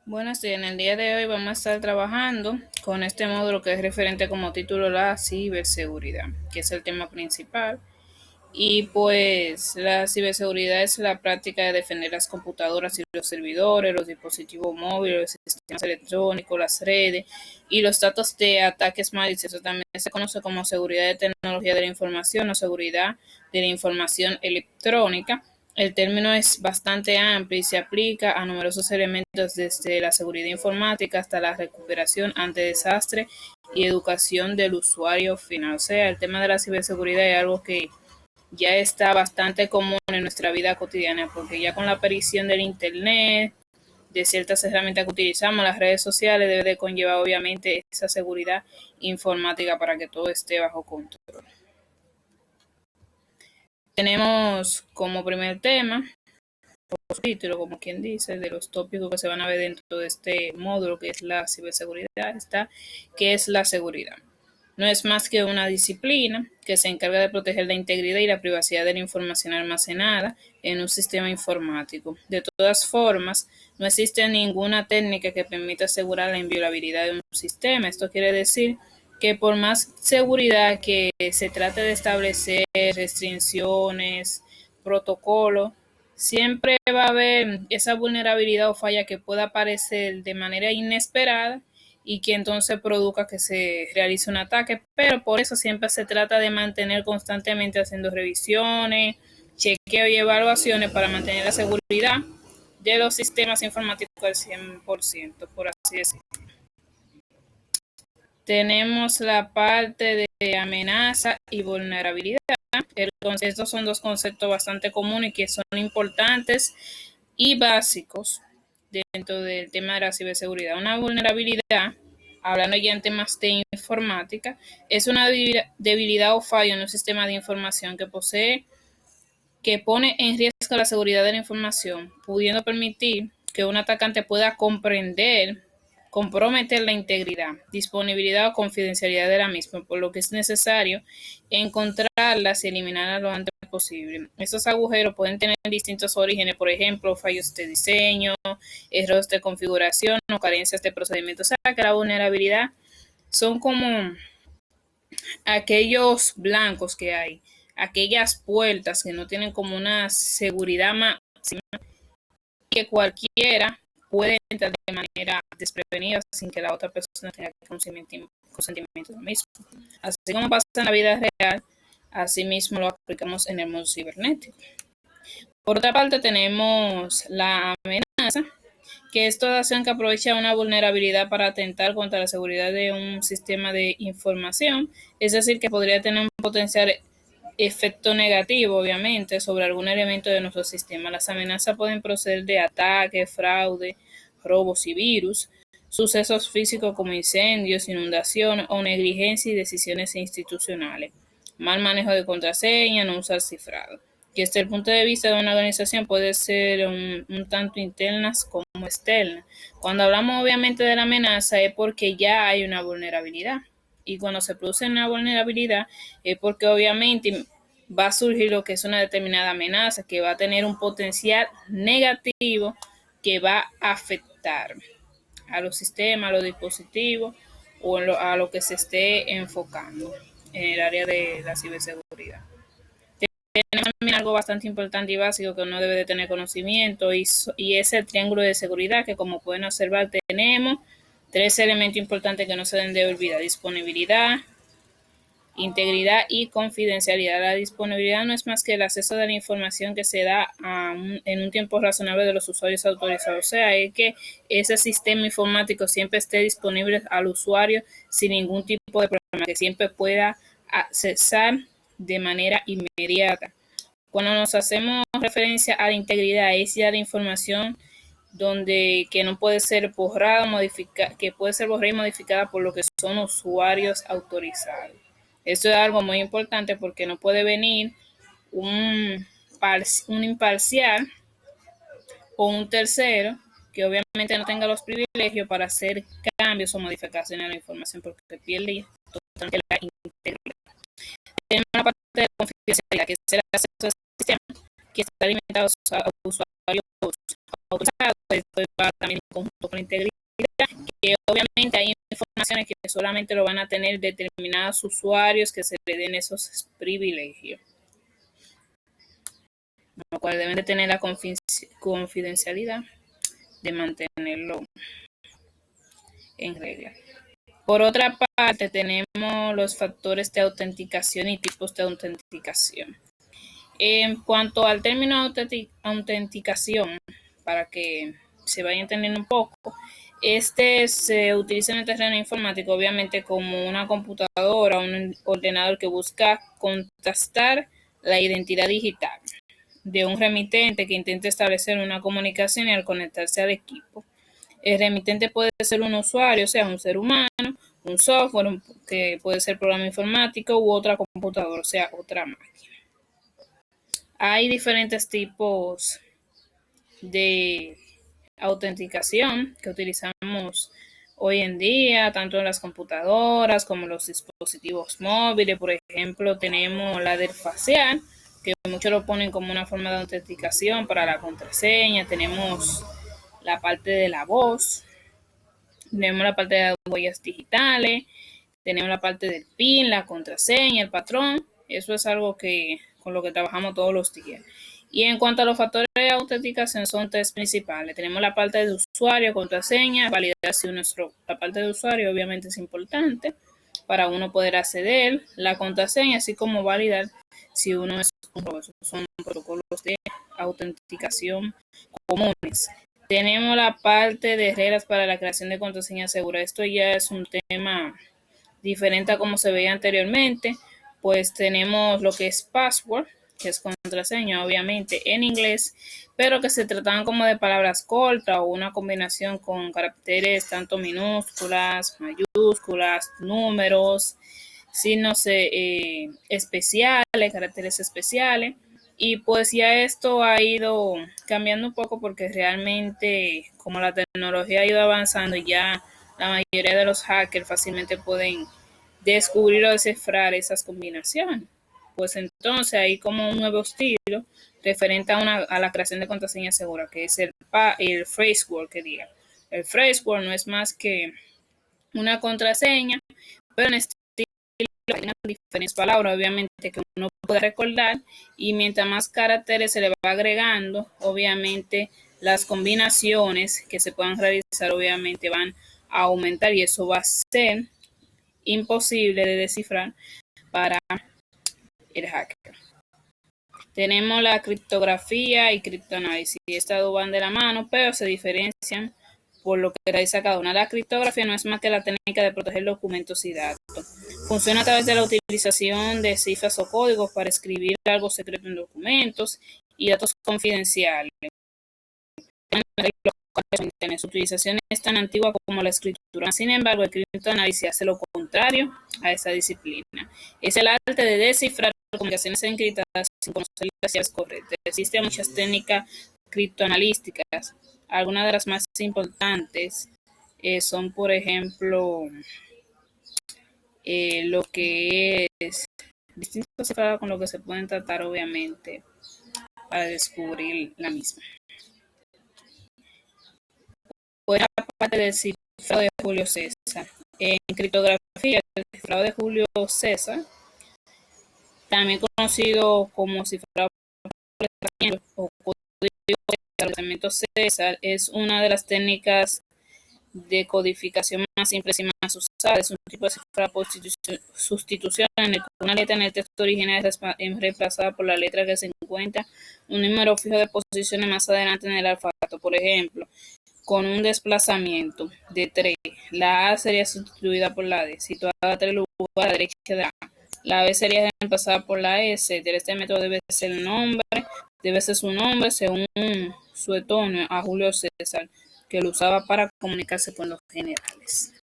Bueno, sí, en el día de hoy vamos a estar trabajando con este módulo que es referente como título la ciberseguridad, que es el tema principal. Y pues la ciberseguridad es la práctica de defender las computadoras y los servidores, los dispositivos móviles, los sistemas electrónicos, las redes y los datos de ataques maliciosos. También se conoce como seguridad de tecnología de la información o seguridad de la información electrónica. El término es bastante amplio y se aplica a numerosos elementos desde la seguridad informática hasta la recuperación ante desastre y educación del usuario final. O sea, el tema de la ciberseguridad es algo que ya está bastante común en nuestra vida cotidiana, porque ya con la aparición del Internet, de ciertas herramientas que utilizamos, las redes sociales, debe de conllevar obviamente esa seguridad informática para que todo esté bajo control. Tenemos como primer tema, o título, como quien dice, de los tópicos que se van a ver dentro de este módulo que es la ciberseguridad, está qué es la seguridad. No es más que una disciplina que se encarga de proteger la integridad y la privacidad de la información almacenada en un sistema informático. De todas formas, no existe ninguna técnica que permita asegurar la inviolabilidad de un sistema. Esto quiere decir que por más seguridad que se trate de establecer restricciones, protocolos, siempre va a haber esa vulnerabilidad o falla que pueda aparecer de manera inesperada y que entonces produzca que se realice un ataque, pero por eso siempre se trata de mantener constantemente haciendo revisiones, chequeo y evaluaciones para mantener la seguridad de los sistemas informáticos al 100%, por así decirlo. Tenemos la parte de amenaza y vulnerabilidad. Estos son dos conceptos bastante comunes y que son importantes y básicos dentro del tema de la ciberseguridad. Una vulnerabilidad, hablando ya en temas de informática, es una debilidad o fallo en un sistema de información que pone en riesgo la seguridad de la información, pudiendo permitir que un atacante pueda comprometer la integridad, disponibilidad o confidencialidad de la misma, por lo que es necesario encontrarlas y eliminarlas lo antes posible. Estos agujeros pueden tener distintos orígenes, por ejemplo, fallos de diseño, errores de configuración o carencias de procedimientos. O sea, que la vulnerabilidad son como aquellos blancos que hay, aquellas puertas que no tienen como una seguridad máxima, que cualquiera puede entrar de manera desprevenida sin que la otra persona tenga consentimiento de lo mismo. Así como pasa en la vida real, así mismo lo aplicamos en el mundo cibernético. Por otra parte, tenemos la amenaza, que es toda acción que aprovecha una vulnerabilidad para atentar contra la seguridad de un sistema de información, es decir, que podría tener un potencial efecto negativo, obviamente, sobre algún elemento de nuestro sistema. Las amenazas pueden proceder de ataques, fraude, robos y virus, sucesos físicos como incendios, inundaciones o negligencia y decisiones institucionales, mal manejo de contraseña, no usar cifrado, que desde el punto de vista de una organización puede ser un tanto internas como externas. Cuando hablamos obviamente de la amenaza es porque ya hay una vulnerabilidad, y cuando se produce una vulnerabilidad es porque obviamente va a surgir lo que es una determinada amenaza que va a tener un potencial negativo que va a afectar a los sistemas, a los dispositivos o a lo que se esté enfocando en el área de la ciberseguridad. Tenemos también algo bastante importante y básico que uno debe de tener conocimiento y es el triángulo de seguridad, que como pueden observar tenemos tres elementos importantes que no se deben de olvidar: disponibilidad, integridad y confidencialidad. La disponibilidad no es más que el acceso de la información que se da en un tiempo razonable de los usuarios autorizados. O sea, es que ese sistema informático siempre esté disponible al usuario sin ningún tipo de problema, que siempre pueda accesar de manera inmediata. Cuando nos hacemos referencia a la integridad, es ya la información donde que no puede ser borrada, modificada, que puede ser borrada y modificada por lo que son usuarios autorizados. Eso es algo muy importante porque no puede venir un, un imparcial o un tercero que obviamente no tenga los privilegios para hacer cambios o modificaciones a la información, porque pierde totalmente la integridad. Tenemos una parte de la confidencialidad, que es el acceso al sistema, que está limitado a usuarios autorizados, pues esto va también en conjunto con la integridad, que obviamente hay informaciones que solamente lo van a tener determinados usuarios que se le den esos privilegios, lo cual deben de tener la confidencialidad de mantenerlo en regla. Por otra parte, tenemos los factores de autenticación y tipos de autenticación. En cuanto al término autenticación, para que se vaya entendiendo un poco, este se utiliza en el terreno informático, obviamente, como una computadora o un ordenador que busca contrastar la identidad digital de un remitente que intenta establecer una comunicación y al conectarse al equipo. El remitente puede ser un usuario, o sea, un ser humano, un software, que puede ser programa informático u otra computadora, o sea, otra máquina. Hay diferentes tipos de autenticación que utilizamos hoy en día, tanto en las computadoras como en los dispositivos móviles. Por ejemplo, tenemos la del facial, que muchos lo ponen como una forma de autenticación para la contraseña. Tenemos la parte de la voz, tenemos la parte de las huellas digitales, tenemos la parte del PIN, la contraseña, el patrón. Eso es algo que con lo que trabajamos todos los días. Y en cuanto a los factores de autenticación, son tres principales. Tenemos la parte de usuario, contraseña, validación. La parte de usuario obviamente es importante para uno poder acceder, la contraseña, así como validar si uno es un robot. Son protocolos de autenticación comunes. Tenemos la parte de reglas para la creación de contraseña segura. Esto ya es un tema diferente a como se veía anteriormente. Pues tenemos lo que es password, que es contraseña, obviamente en inglés, pero que se trataban como de palabras cortas o una combinación con caracteres tanto minúsculas, mayúsculas, números, signos especiales, caracteres especiales. Y pues ya esto ha ido cambiando un poco porque realmente como la tecnología ha ido avanzando, ya la mayoría de los hackers fácilmente pueden descubrir o descifrar esas combinaciones. Pues entonces hay como un nuevo estilo referente a la creación de contraseña segura, que es el phraseword que diga. El phraseword no es más que una contraseña, pero en estilo hay diferentes palabras, obviamente, que uno puede recordar, y mientras más caracteres se le va agregando, obviamente las combinaciones que se puedan realizar obviamente van a aumentar, y eso va a ser imposible de descifrar para el hacker. Tenemos la criptografía y criptoanálisis. Estas dos van de la mano, pero se diferencian por lo que realiza cada una. La criptografía no es más que la técnica de proteger documentos y datos. Funciona a través de la utilización de cifras o códigos para escribir algo secreto en documentos y datos confidenciales. Su utilización es tan antigua como la escritura. Sin embargo, el criptoanálisis hace lo contrario a esa disciplina. Es el arte de descifrar comunicaciones encriptadas sin conocer las llaves correctas. Existen muchas técnicas criptoanalísticas. Algunas de las más importantes son, por ejemplo, lo que es distintos cifrados con lo que se pueden tratar, obviamente, para descubrir la misma. Fue la parte del cifrado de Julio César. En criptografía, el cifrado de Julio César, también conocido como cifrado o código de César, es una de las técnicas de codificación más simples y más usadas. Es un tipo de cifrado por sustitución en el que una letra en el texto original es reemplazada por la letra que se encuentra un número fijo de posiciones más adelante en el alfabeto. Por ejemplo, con un desplazamiento de 3, la A sería sustituida por la D, situada a 3 lugares a la derecha de la A. La B sería reemplazada por la S. Este método debe ser su nombre según su etonio a Julio César, que lo usaba para comunicarse con los generales.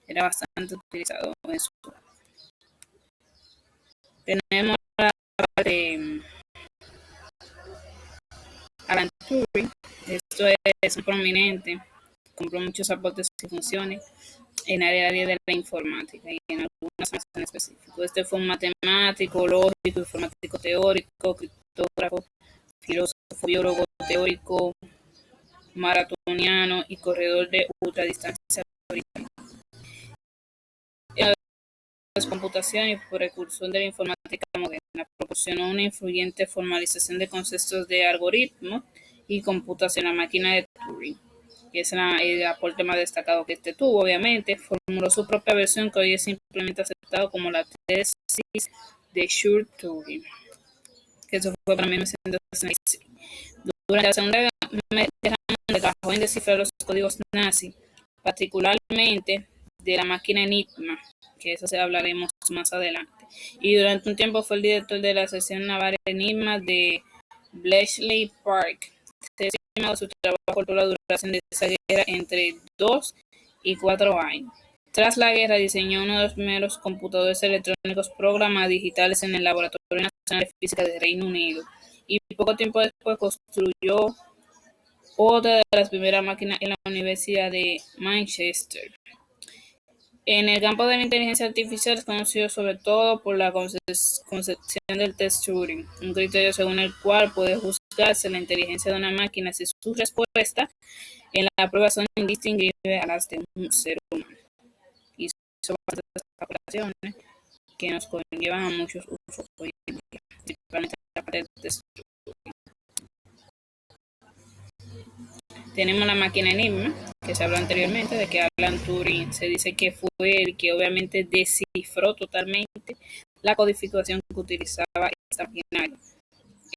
Era bastante utilizado en su. Tenemos la parte de Alan Turing. Esto es un prominente, compró muchos aportes y funciones en el área de la informática y en algunas más en específico. Este fue un matemático, lógico, informático teórico, criptógrafo, filósofo, biólogo teórico, maratoniano y corredor de ultradistancia británico. Computación y precursor de la informática moderna, proporcionó una influyente formalización de conceptos de algoritmo y computación a la máquina de Turing, que es el aporte más destacado que este tuvo. Obviamente, formuló su propia versión que hoy es simplemente aceptado como la tesis de Schur-Turing, que eso fue para 1966. Durante la Segunda Guerra Mundial trabajó en descifrar los códigos nazi, particularmente de la máquina Enigma, que eso se hablaremos más adelante. Y durante un tiempo fue el director de la sección naval Enigma de Bletchley Park. Se estima su trabajo cortó la duración de esa guerra entre 2 y 4 años. Tras la guerra diseñó uno de los primeros computadores electrónicos programados digitales en el Laboratorio Nacional de Física del Reino Unido. Y poco tiempo después construyó otra de las primeras máquinas en la Universidad de Manchester. En el campo de la inteligencia artificial es conocido sobre todo por la concepción del test Turing, un criterio según el cual puede juzgarse la inteligencia de una máquina si sus respuestas en la prueba son indistinguibles a las de un ser humano. Y son bastantes operaciones que nos conllevan a muchos usos hoy en día, principalmente la parte del test Turing. Tenemos la máquina Enigma, que se habló anteriormente, de que Alan Turing se dice que fue el que obviamente descifró totalmente la codificación que utilizaba esta maquinaria.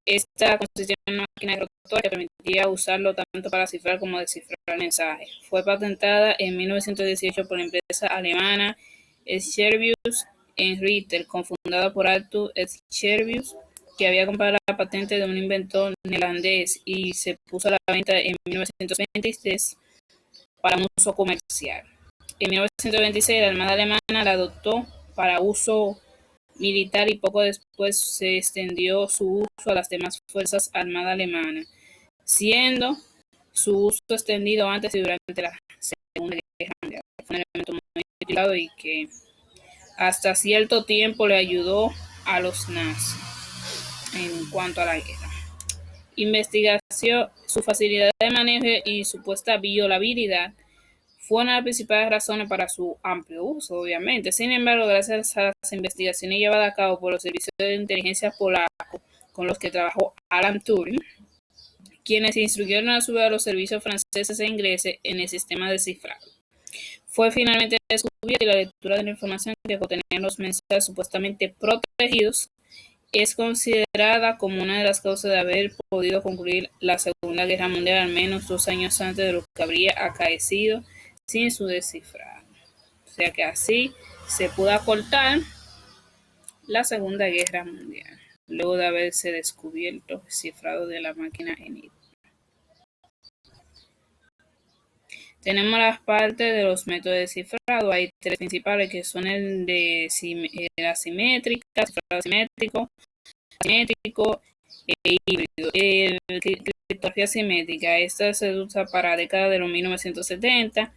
Esta consistía en una máquina de rotatoria que permitía usarlo tanto para cifrar como descifrar mensajes. Fue patentada en 1918 por la empresa alemana Scherbius Ritter, cofundada por Arthur Scherbius, que había comprado la patente de un inventor neerlandés y se puso a la venta en 1923 para un uso comercial. En 1926 la Armada alemana la adoptó para uso militar y poco después se extendió su uso a las demás fuerzas armadas alemanas, siendo su uso extendido antes y durante la Segunda Guerra Mundial. Fue un elemento muy utilizado y que hasta cierto tiempo le ayudó a los nazis en cuanto a la guerra. Investigación, su facilidad de manejo y supuesta violabilidad fueron las principales razones para su amplio uso, obviamente. Sin embargo, gracias a las investigaciones llevadas a cabo por los servicios de inteligencia polacos con los que trabajó Alan Turing, quienes instruyeron a su vez a los servicios franceses e ingleses en el sistema de cifrado, fue finalmente descubierto y la lectura de la información que contenían los mensajes supuestamente protegidos es considerada como una de las causas de haber podido concluir la Segunda Guerra Mundial al menos 2 años antes de lo que habría acaecido sin su descifrado. O sea que así se pudo acortar la Segunda Guerra Mundial, luego de haberse descubierto el cifrado de la máquina Enigma. Tenemos las partes de los métodos de cifrado. Hay 3 principales que son el de asimétrica, cifrado asimétrico e híbrido. Criptografía simétrica, esta se usa para la década de los 1970.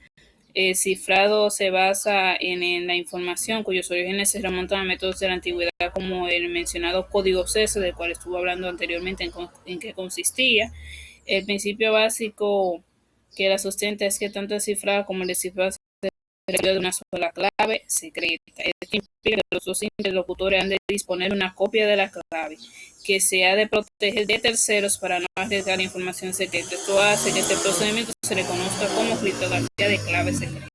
El cifrado se basa en la información cuyos orígenes se remontan a métodos de la antigüedad como el mencionado código CS, del cual estuve hablando anteriormente en qué consistía. El principio básico que la sustenta es que tanto el cifrado como el descifrado se requiere de una sola clave secreta. Esto implica que los dos interlocutores han de disponer de una copia de la clave, que se ha de proteger de terceros para no arriesgar la información secreta. Esto hace que este procedimiento se le conozca como criptografía de clave secreta.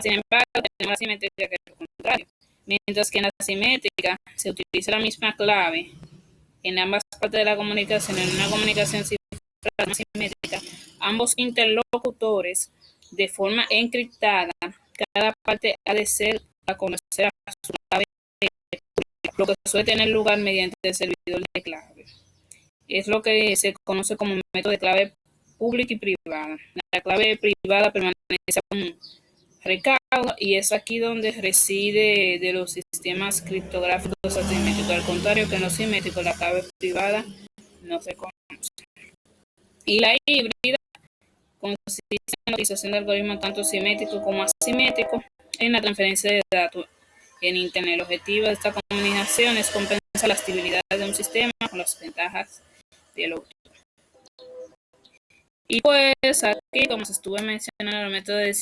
Sin embargo, tenemos la simétrica, que es lo contrario. Mientras que en la simétrica se utiliza la misma clave en ambas partes de la comunicación, en una comunicación cifrada simétrica, ambos interlocutores, de forma encriptada, cada parte ha de ser a conocer a su clave, lo que suele tener lugar mediante el servidor de clave. Es lo que se conoce como método de clave pública y privada. La clave privada permanece un recaudo y es aquí donde reside de los sistemas criptográficos asimétricos. Al contrario que en los simétricos, la clave privada no se conoce. Y la híbrida consiste en la utilización de algoritmos tanto simétricos como asimétricos en la transferencia de datos en Internet. El objetivo de esta combinación es compensar las debilidades de un sistema con las ventajas del otro. Y pues aquí, como se estuve mencionando, el método de